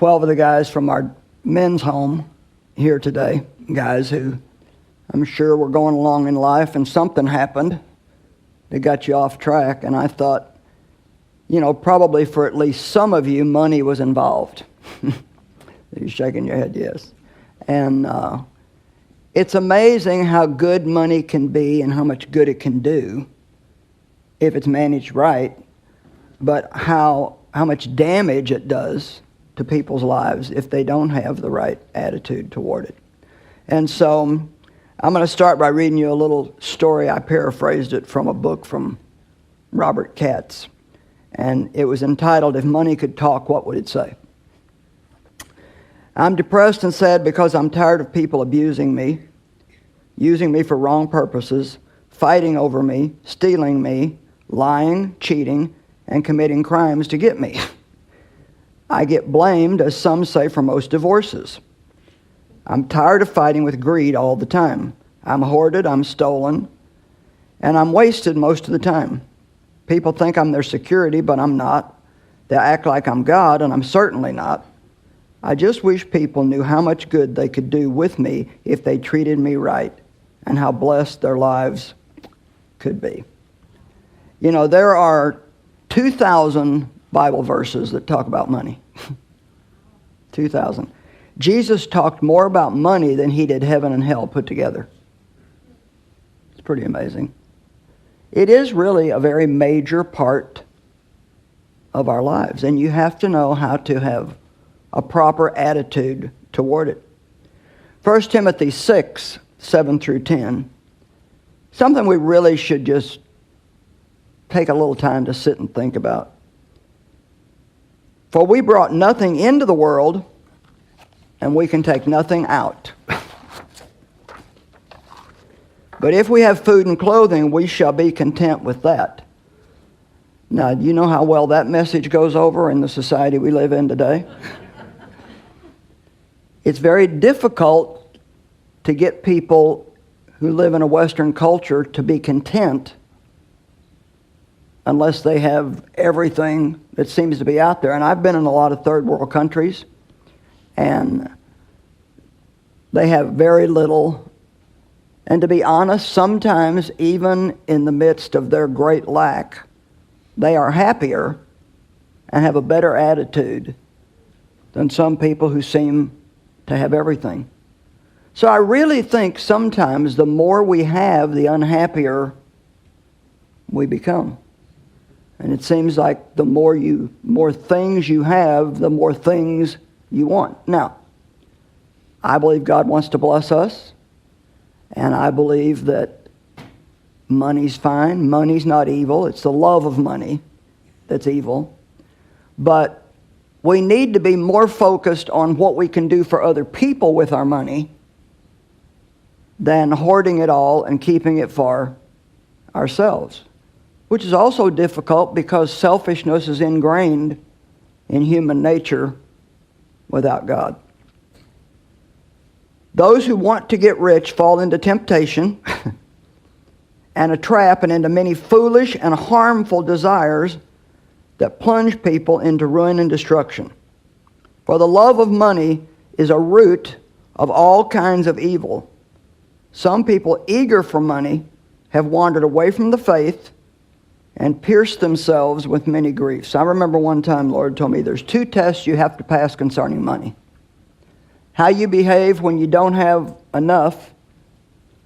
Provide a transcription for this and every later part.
12 of the guys from our men's home here today, guys who I'm sure were going along in life and something happened that got you off track. And I thought, probably for at least some of you, money was involved. You're shaking your head, yes. And it's amazing how good money can be and how much good it can do if it's managed right, but how much damage it does to people's lives if they don't have the right attitude toward it. And so I'm going to start by reading you a little story. I paraphrased it from a book from Robert Katz. And it was entitled, "If Money Could Talk, What Would It Say?" I'm depressed and sad because I'm tired of people abusing me, using me for wrong purposes, fighting over me, stealing me, lying, cheating, and committing crimes to get me. I get blamed, as some say, for most divorces. I'm tired of fighting with greed all the time. I'm hoarded, I'm stolen, and I'm wasted most of the time. People think I'm their security, but I'm not. They act like I'm God, and I'm certainly not. I just wish people knew how much good they could do with me if they treated me right, and how blessed their lives could be. There are 2,000 Bible verses that talk about money. 2,000. Jesus talked more about money than he did heaven and hell put together. It's pretty amazing. It is really a very major part of our lives, and you have to know how to have a proper attitude toward it. 1 Timothy 6, 7 through 10. Something we really should just take a little time to sit and think about. For we brought nothing into the world, and we can take nothing out. But if we have food and clothing, we shall be content with that. Now, do you know how well that message goes over in the society we live in today? It's very difficult to get people who live in a Western culture to be content unless they have everything that seems to be out there. And I've been in a lot of third world countries, and they have very little. And to be honest, sometimes even in the midst of their great lack, they are happier and have a better attitude than some people who seem to have everything. So I really think sometimes the more we have, the unhappier we become. And it seems like the more things you have, the more things you want. Now, I believe God wants to bless us, and I believe that money's fine. Money's not evil. It's the love of money that's evil. But we need to be more focused on what we can do for other people with our money than hoarding it all and keeping it for ourselves, which is also difficult because selfishness is ingrained in human nature without God. Those who want to get rich fall into temptation and a trap and into many foolish and harmful desires that plunge people into ruin and destruction. For the love of money is a root of all kinds of evil. Some people eager for money have wandered away from the faith and pierced themselves with many griefs. I remember one time the Lord told me there's 2 tests you have to pass concerning money. How you behave when you don't have enough,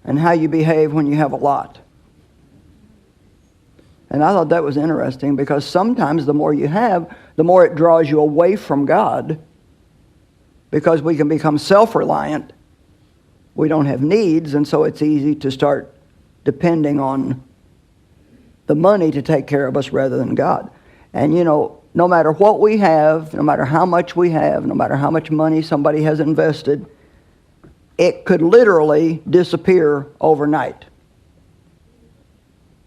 and how you behave when you have a lot. And I thought that was interesting because sometimes the more you have, the more it draws you away from God, because we can become self-reliant. We don't have needs, and so it's easy to start depending on the money to take care of us rather than God. And no matter what we have, no matter how much we have, no matter how much money somebody has invested, it could literally disappear overnight,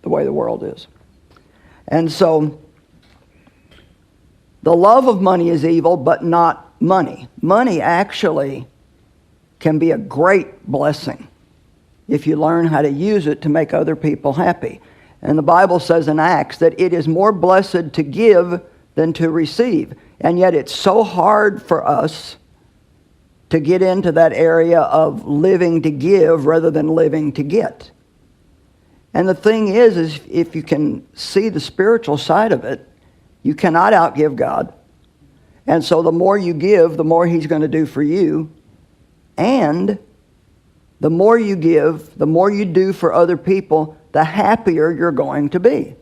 the way the world is. And so, the love of money is evil, but not money. Money actually can be a great blessing if you learn how to use it to make other people happy. And the Bible says in Acts that it is more blessed to give than to receive. And yet it's so hard for us to get into that area of living to give rather than living to get. And the thing is if you can see the spiritual side of it, you cannot outgive God. And so the more you give, the more He's going to do for you. And the more you give, the more you do for other people, the happier you're going to be.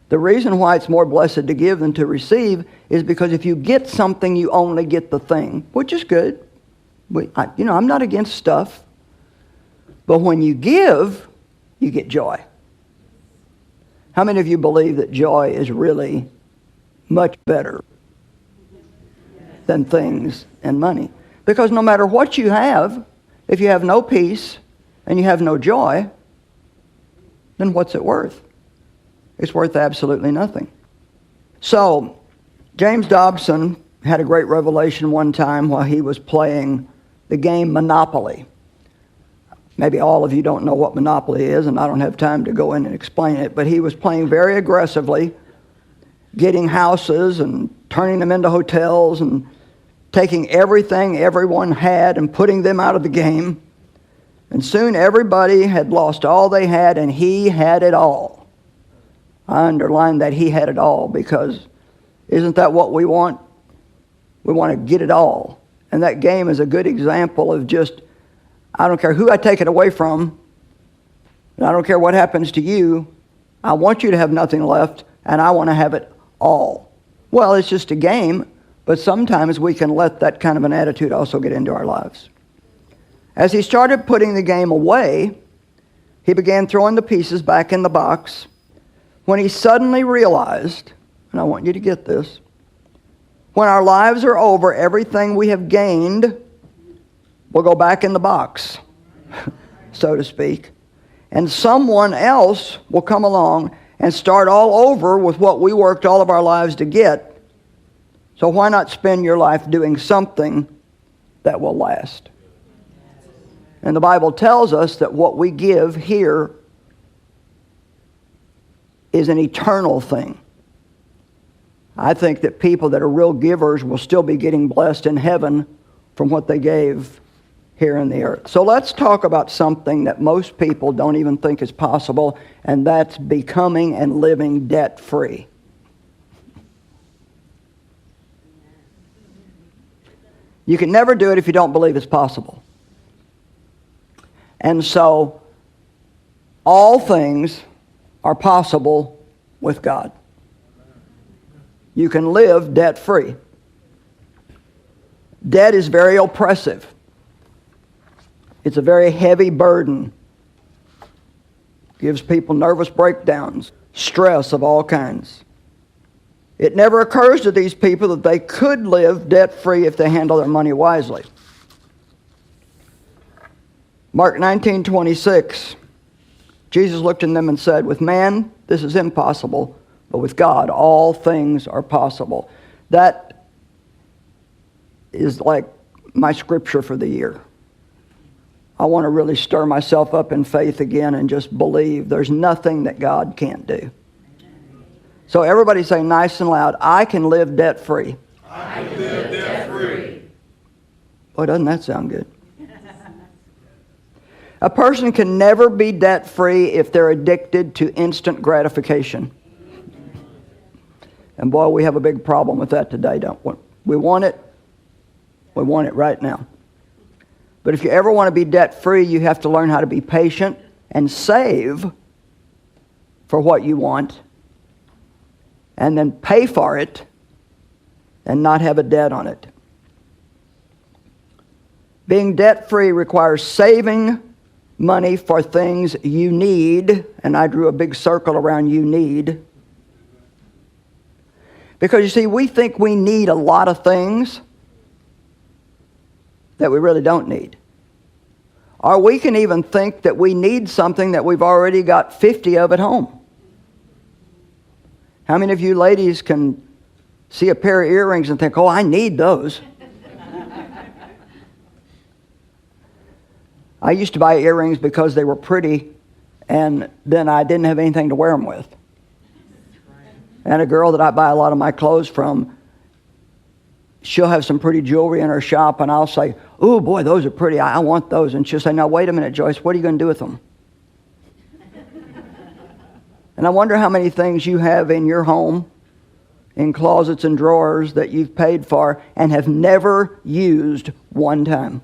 The reason why it's more blessed to give than to receive is because if you get something, you only get the thing, which is good. I'm not against stuff. But when you give, you get joy. How many of you believe that joy is really much better than things and money? Because no matter what you have, if you have no peace and you have no joy, then what's it worth? It's worth absolutely nothing. So, James Dobson had a great revelation one time while he was playing the game Monopoly. Maybe all of you don't know what Monopoly is, and I don't have time to go in and explain it, but he was playing very aggressively, getting houses and turning them into hotels and taking everything everyone had and putting them out of the game. And soon everybody had lost all they had, and he had it all. I underline that he had it all, because isn't that what we want? We want to get it all. And that game is a good example of just, I don't care who I take it away from, and I don't care what happens to you, I want you to have nothing left, and I want to have it all. Well, it's just a game, but sometimes we can let that kind of an attitude also get into our lives. As he started putting the game away, he began throwing the pieces back in the box, when he suddenly realized, and I want you to get this, when our lives are over, everything we have gained will go back in the box, so to speak. And someone else will come along and start all over with what we worked all of our lives to get. So why not spend your life doing something that will last? And the Bible tells us that what we give here is an eternal thing. I think that people that are real givers will still be getting blessed in heaven from what they gave here in the earth. So let's talk about something that most people don't even think is possible, and that's becoming and living debt-free. You can never do it if you don't believe it's possible. And so, all things are possible with God. You can live debt-free. Debt is very oppressive. It's a very heavy burden. Gives people nervous breakdowns, stress of all kinds. It never occurs to these people that they could live debt-free if they handle their money wisely. Mark 19:26, Jesus looked at them and said, "With man, this is impossible, but with God, all things are possible." That is like my scripture for the year. I want to really stir myself up in faith again and just believe there's nothing that God can't do. So everybody say nice and loud, I can live debt-free. I can live debt-free. Boy, doesn't that sound good? A person can never be debt-free if they're addicted to instant gratification. And boy, we have a big problem with that today, don't we? We want it right now. But if you ever want to be debt-free, you have to learn how to be patient and save for what you want, and then pay for it and not have a debt on it. Being debt-free requires saving money for things you need, and I drew a big circle around you need. Because you see, we think we need a lot of things that we really don't need. Or we can even think that we need something that we've already got 50 of at home. How many of you ladies can see a pair of earrings and think, oh, I need those? I used to buy earrings because they were pretty, and then I didn't have anything to wear them with. And a girl that I buy a lot of my clothes from, she'll have some pretty jewelry in her shop, and I'll say, "Oh boy, those are pretty. I want those." And she'll say, "Now wait a minute, Joyce, what are you going to do with them?" And I wonder how many things you have in your home, in closets and drawers, that you've paid for and have never used one time.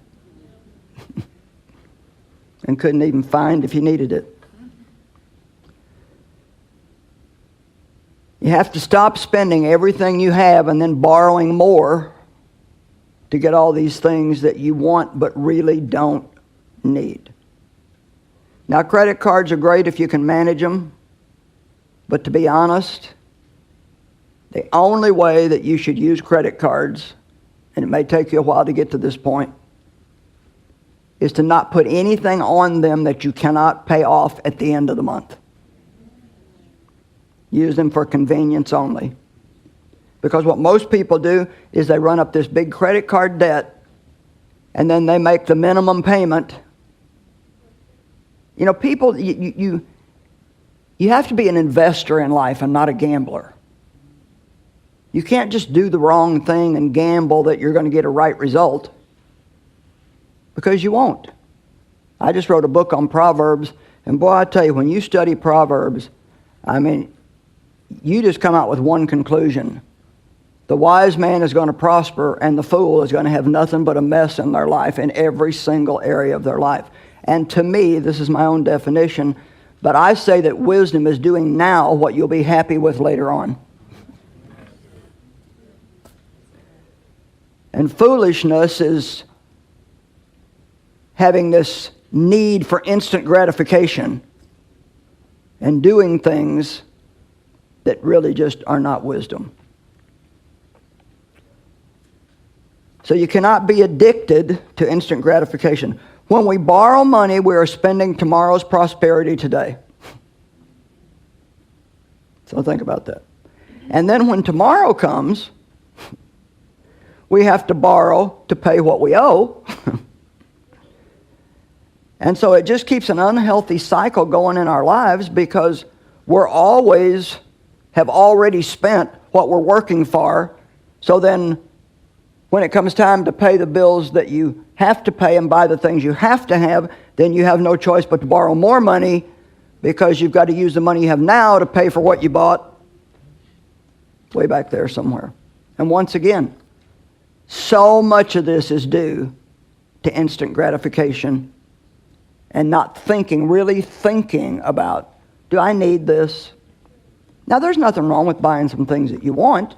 And couldn't even find if you needed it. You have to stop spending everything you have and then borrowing more to get all these things that you want but really don't need. Now, credit cards are great if you can manage them, but to be honest, the only way that you should use credit cards, and it may take you a while to get to this point, is to not put anything on them that you cannot pay off at the end of the month. Use them for convenience only. Because what most people do is they run up this big credit card debt, and then they make the minimum payment. You know, people, you have to be an investor in life and not a gambler. You can't just do the wrong thing and gamble that you're going to get a right result, because you won't. I just wrote a book on Proverbs, and boy, I tell you, when you study Proverbs, I mean, you just come out with one conclusion. The wise man is going to prosper, and the fool is going to have nothing but a mess in their life, in every single area of their life. And to me, this is my own definition, but I say that wisdom is doing now what you'll be happy with later on. And foolishness is having this need for instant gratification and doing things that really just are not wisdom. So you cannot be addicted to instant gratification. When we borrow money, we are spending tomorrow's prosperity today. So think about that. And then when tomorrow comes, we have to borrow to pay what we owe. And so it just keeps an unhealthy cycle going in our lives, because we're always have already spent what we're working for. So then when it comes time to pay the bills that you have to pay and buy the things you have to have, then you have no choice but to borrow more money, because you've got to use the money you have now to pay for what you bought way back there somewhere. And once again, so much of this is due to instant gratification and not really thinking about, do I need this? Now, there's nothing wrong with buying some things that you want,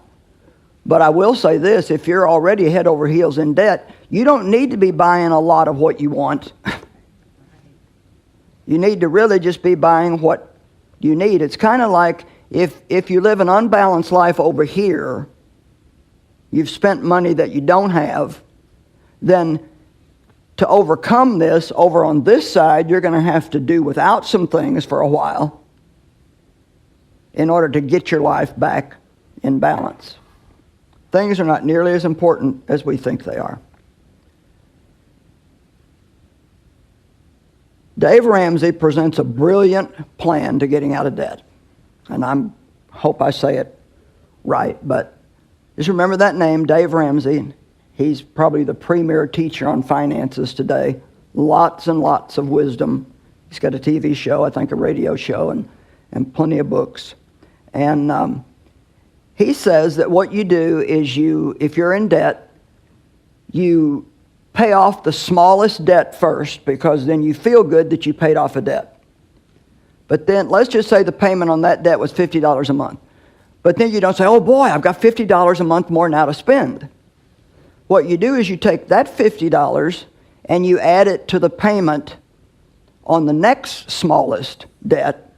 but I will say this: if you're already head over heels in debt, you don't need to be buying a lot of what you want. You need to really just be buying what you need. It's kind of like if you live an unbalanced life over here, you've spent money that you don't have, then to overcome this, over on this side, you're going to have to do without some things for a while in order to get your life back in balance. Things are not nearly as important as we think they are. Dave Ramsey presents a brilliant plan to getting out of debt. And I hope I say it right, but just remember that name, Dave Ramsey. He's probably the premier teacher on finances today. Lots and lots of wisdom. He's got a TV show, I think a radio show, and plenty of books. And he says that what you do is if you're in debt, you pay off the smallest debt first, because then you feel good that you paid off a debt. But then let's just say the payment on that debt was $50 a month. But then you don't say, oh boy, I've got $50 a month more now to spend. What you do is you take that $50 and you add it to the payment on the next smallest debt.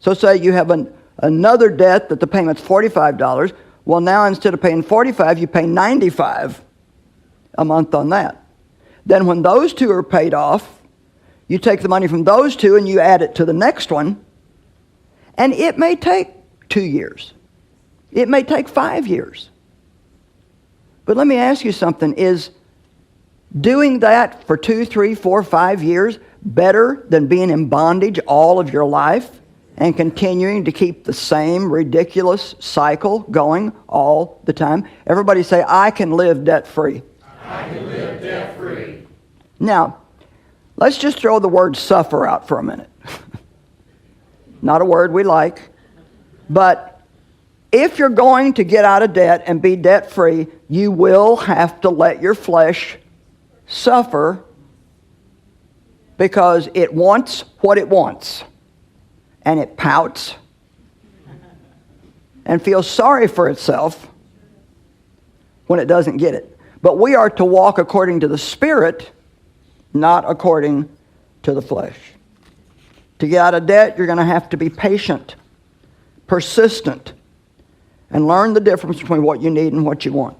So say you have another debt that the payment's $45. Well, now instead of paying $45, you pay $95 a month on that. Then when those two are paid off, you take the money from those two and you add it to the next one. And it may take 2 years. It may take 5 years. But let me ask you something. Is doing that for 2, 3, 4, 5 years better than being in bondage all of your life and continuing to keep the same ridiculous cycle going all the time? Everybody say, I can live debt-free. I can live debt-free. Now, let's just throw the word suffer out for a minute. Not a word we like. But if you're going to get out of debt and be debt-free, you will have to let your flesh suffer because it wants what it wants. And it pouts and feels sorry for itself when it doesn't get it. But we are to walk according to the Spirit, not according to the flesh. To get out of debt, you're going to have to be patient, persistent, and learn the difference between what you need and what you want.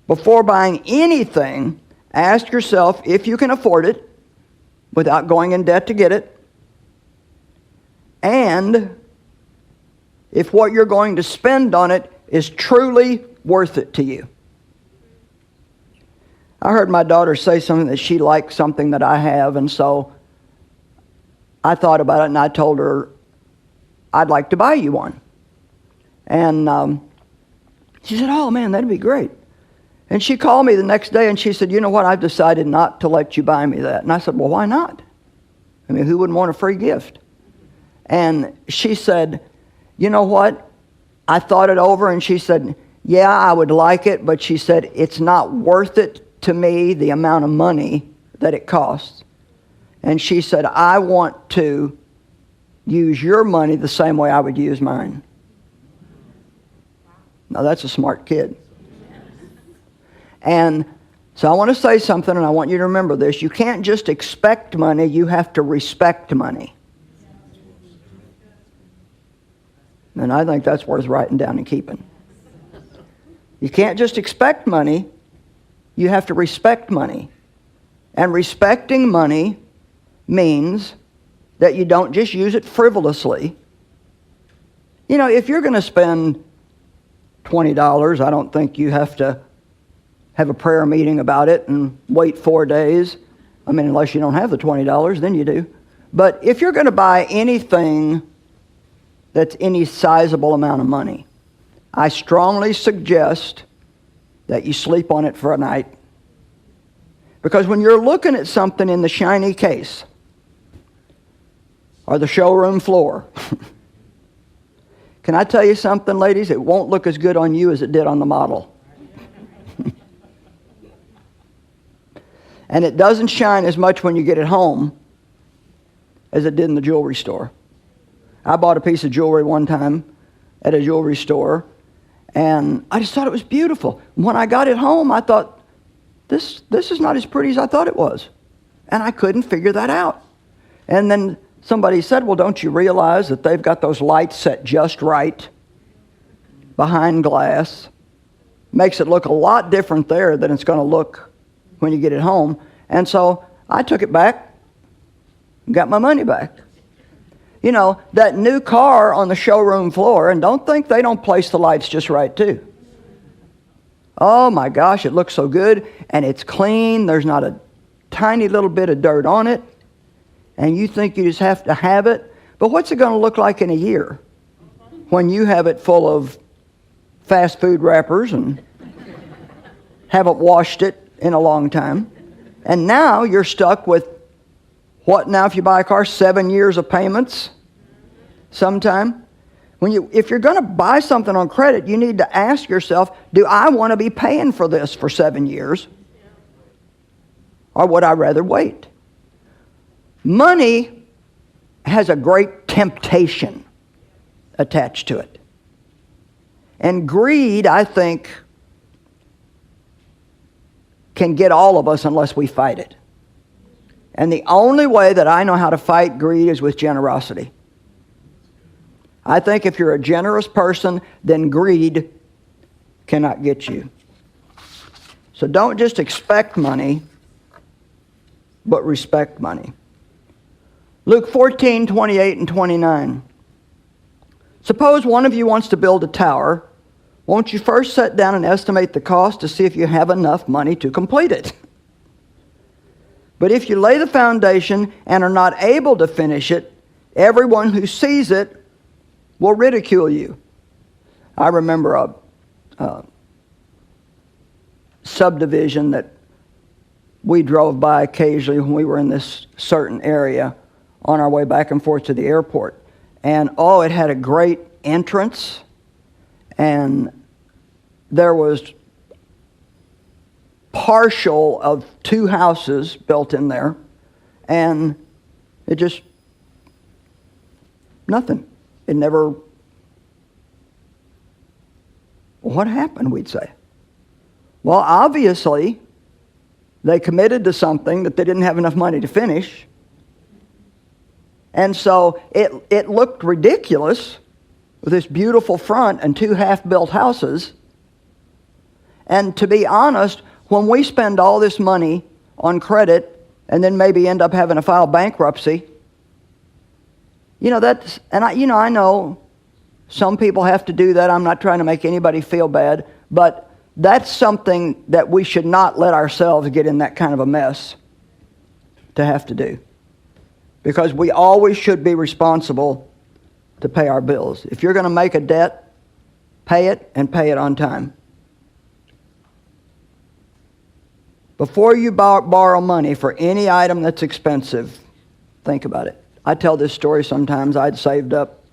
Before buying anything, ask yourself if you can afford it without going in debt to get it, and if what you're going to spend on it is truly worth it to you. I heard my daughter say something that she liked something that I have, and so I thought about it and I told her, I'd like to buy you one. And she said, oh man, that'd be great. And she called me the next day and she said, you know what, I've decided not to let you buy me that. And I said, well, why not? I mean, who wouldn't want a free gift? And she said, you know what, I thought it over, and she said, yeah, I would like it, but she said, it's not worth it to me, the amount of money that it costs. And she said, I want to use your money the same way I would use mine. Now that's a smart kid. And so I want to say something, and I want you to remember this. You can't just expect money, you have to respect money. And I think that's worth writing down and keeping. You can't just expect money, you have to respect money. And respecting money means that you don't just use it frivolously. You know, if you're going to spend $20, I don't think you have to have a prayer meeting about it and wait 4 days. I mean, unless you don't have the $20, then you do. But if you're going to buy anything that's any sizable amount of money, I strongly suggest that you sleep on it for a night. Because when you're looking at something in the shiny case or the showroom floor, can I tell you something, ladies? It won't look as good on you as it did on the model. And it doesn't shine as much when you get it home as it did in the jewelry store. I bought a piece of jewelry one time at a jewelry store, and I just thought it was beautiful. When I got it home, I thought, this is not as pretty as I thought it was. And I couldn't figure that out. And then somebody said, well, don't you realize that they've got those lights set just right behind glass? Makes it look a lot different there than it's going to look when you get it home. And so I took it back and got my money back. You know, that new car on the showroom floor, and don't think they don't place the lights just right too. Oh my gosh, it looks so good, and it's clean. There's not a tiny little bit of dirt on it, and you think you just have to have it. But what's it going to look like in a year when you have it full of fast food wrappers and haven't washed it in a long time? And now you're stuck with what now if you buy a car? 7 years of payments sometime? If you're going to buy something on credit, you need to ask yourself, do I want to be paying for this for 7 years? Or would I rather wait? Money has a great temptation attached to it. And greed, I think, can get all of us unless we fight it. And the only way that I know how to fight greed is with generosity. I think if you're a generous person, then greed cannot get you. So don't just expect money, but respect money. Luke 14, 28 and 29. Suppose one of you wants to build a tower. Won't you first sit down and estimate the cost to see if you have enough money to complete it? But if you lay the foundation and are not able to finish it, Everyone who sees it will ridicule you. I remember a subdivision that we drove by occasionally when we were in this certain area on our way back and forth to the airport. And it had a great entrance, and there was partial of 2 houses built in there, and it just, nothing. It never, what happened, we'd say? Well, obviously, they committed to something that they didn't have enough money to finish. And so it looked ridiculous with this beautiful front and 2 half-built houses. And to be honest, when we spend all this money on credit and then maybe end up having to file bankruptcy, I know some people have to do that. I'm not trying to make anybody feel bad, but that's something that we should not let ourselves get in that kind of a mess to have to do. Because we always should be responsible to pay our bills. If you're going to make a debt, pay it and pay it on time. Before you borrow money for any item that's expensive, think about it. I tell this story sometimes. I'd saved up,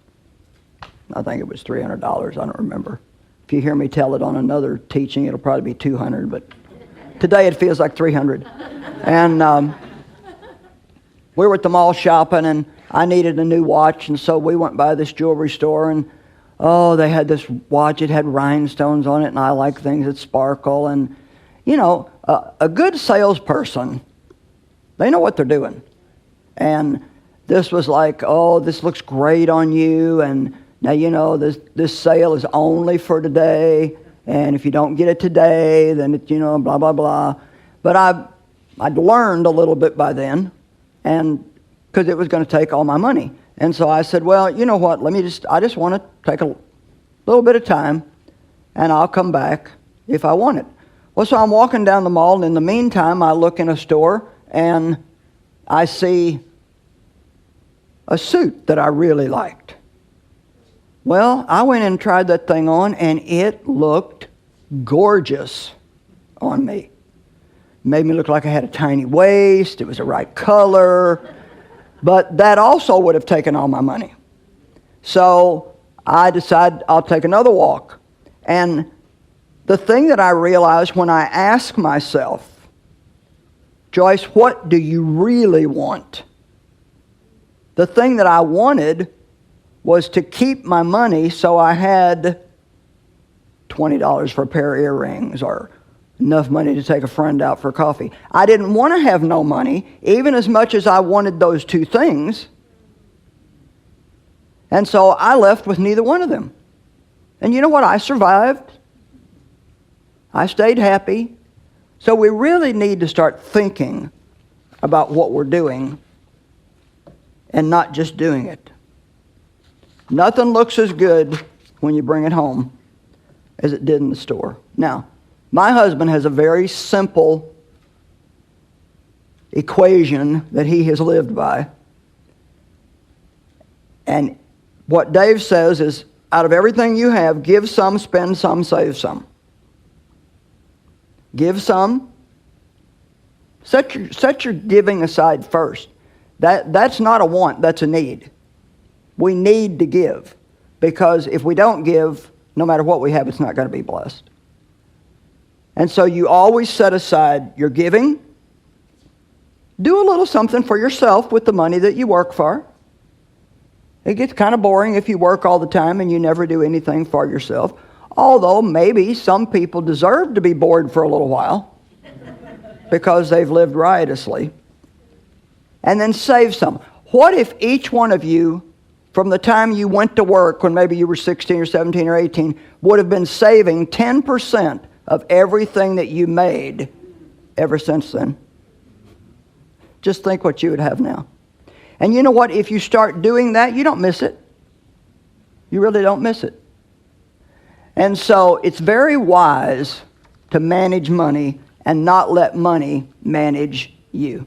I think it was $300. I don't remember. If you hear me tell it on another teaching, it'll probably be $200. But today it feels like $300. And we were at the mall shopping, and I needed a new watch, and so we went by this jewelry store, and they had this watch. It had rhinestones on it, and I like things that sparkle. And a good salesperson, they know what they're doing. And this was like, this looks great on you, and now this sale is only for today, and if you don't get it today, then it, blah blah blah. But I'd learned a little bit by then, and because it was going to take all my money. And so I said, well, you know what, I just want to take a little bit of time, and I'll come back if I want it. Well, so I'm walking down the mall, and in the meantime, I look in a store, and I see a suit that I really liked. Well, I went and tried that thing on, and it looked gorgeous on me. Made me look like I had a tiny waist. It was the right color. But that also would have taken all my money. So I decided I'll take another walk. And the thing that I realized when I asked myself, Joyce, what do you really want? The thing that I wanted was to keep my money so I had $20 for a pair of earrings or enough money to take a friend out for coffee. I didn't want to have no money, even as much as I wanted those 2 things. And so I left with neither one of them. And you know what? I survived. I stayed happy. So we really need to start thinking about what we're doing and not just doing it. Nothing looks as good when you bring it home as it did in the store. Now, my husband has a very simple equation that he has lived by. And what Dave says is, out of everything you have, give some, spend some, save some. Give some. Set your giving aside first. That's not a want, that's a need. We need to give, because if we don't give, no matter what we have, it's not going to be blessed. And so you always set aside your giving. Do a little something for yourself with the money that you work for. It gets kind of boring if you work all the time and you never do anything for yourself. Although maybe some people deserve to be bored for a little while because they've lived riotously. And then save some. What if each one of you, from the time you went to work, when maybe you were 16 or 17 or 18, would have been saving 10% of everything that you made ever since then? Just think what you would have now. And you know what? If you start doing that, you don't miss it. You really don't miss it. And so it's very wise to manage money and not let money manage you.